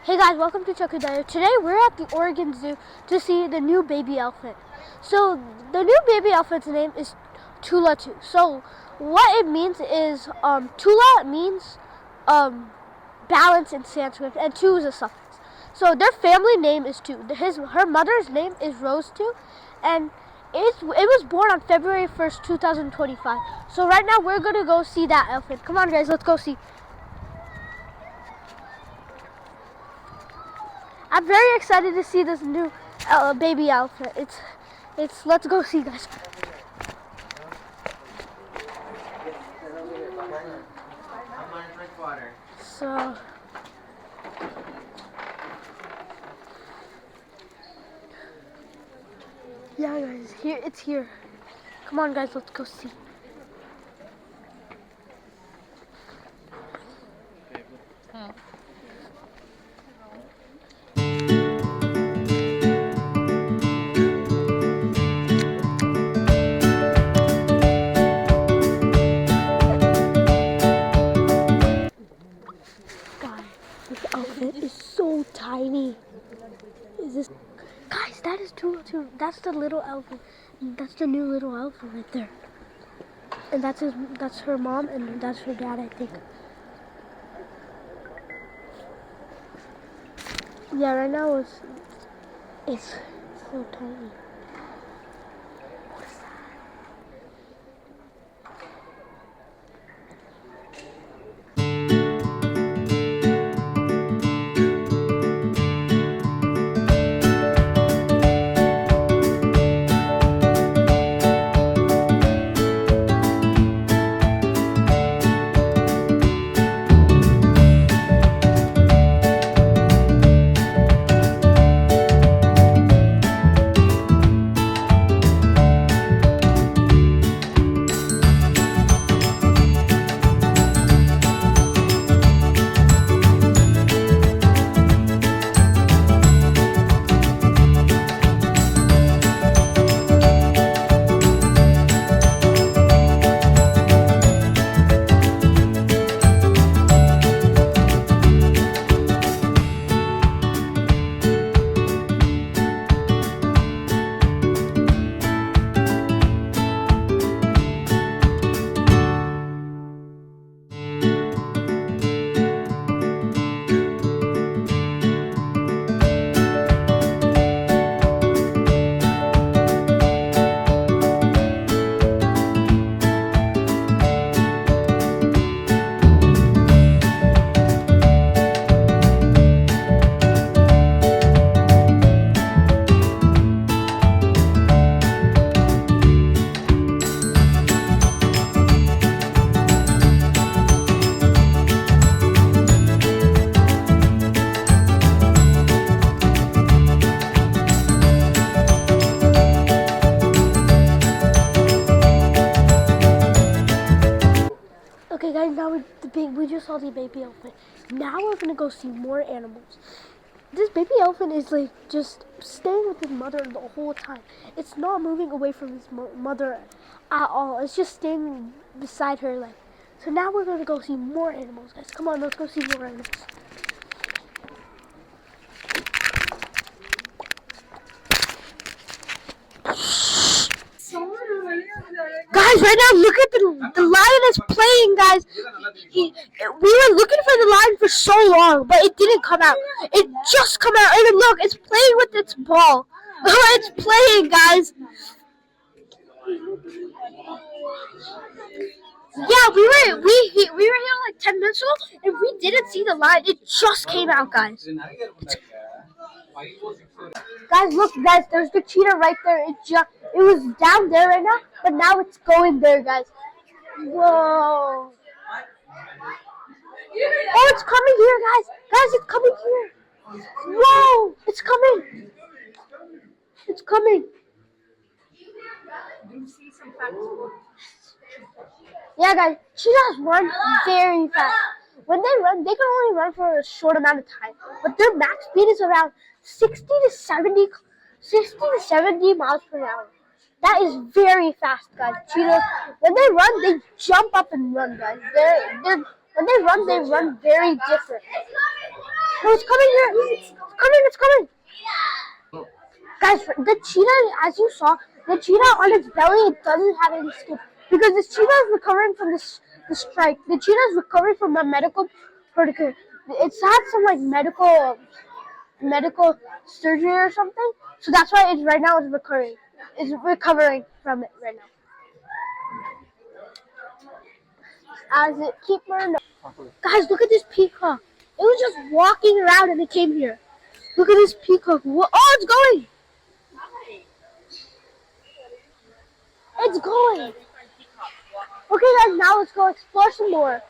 Hey guys, welcome to Chucky Diary. Today we're at the Oregon Zoo to see the new baby elephant. So the new baby elephant's name is Tula-Tu. So what it means is Tula means balance in Sanskrit, and Tu is a suffix. So their family name is Tu. Her mother's name is Rose Tu, and it was born on February 1st, 2025. So right now we're gonna go see that elephant. Come on guys, let's go see. I'm very excited to see this new baby elephant. Let's go see, guys. So, yeah, guys, it's here. Come on, guys, let's go see. This elephant is so tiny. Guys, that is Tula-Tu. That's the little elephant. That's the new little elephant right there. And that's her mom, and that's her dad, I think. Yeah, right now it's so tiny. What's that? Okay guys, now we just saw the baby elephant. Now we're gonna go see more animals. This baby elephant is like just staying with his mother the whole time. It's not moving away from his mother at all. It's just staying beside her. So now we're gonna go see more animals, guys. Come on, let's go see more animals. Guys, right now, look at the lion is playing, guys. We were looking for the lion for so long, but it didn't come out. It just come out, and look, it's playing with its ball. It's playing, guys. Yeah, we were here like 10 minutes ago, and we didn't see the lion. It just came out, guys. Guys, look, guys, there's the cheetah right there. It was down there right now, but now it's going there, guys. Whoa. Oh, it's coming here, guys. Guys, it's coming here. Whoa, it's coming. It's coming. Yeah, guys, cheetahs run very fast. When they run, they can only run for a short amount of time, but their max speed is around 60 to 70 miles per hour. That is very fast, guys. Cheetahs, when they run, they jump up and run, guys. When they run very different. No, it's coming here. It's coming. It's coming. Guys, the cheetah, as you saw, the cheetah on its belly, it doesn't have any skin because this cheetah is recovering from the strike. The cheetah is recovering from a medical protocol. It's had some like medical surgery or something, so that's why it's right now it's recovering. It's recovering from it right now. As it keep running. Guys, look at this peacock. It was just walking around and it came here. Look at this peacock. Oh, it's going. It's going. Okay, guys, now let's go explore some more.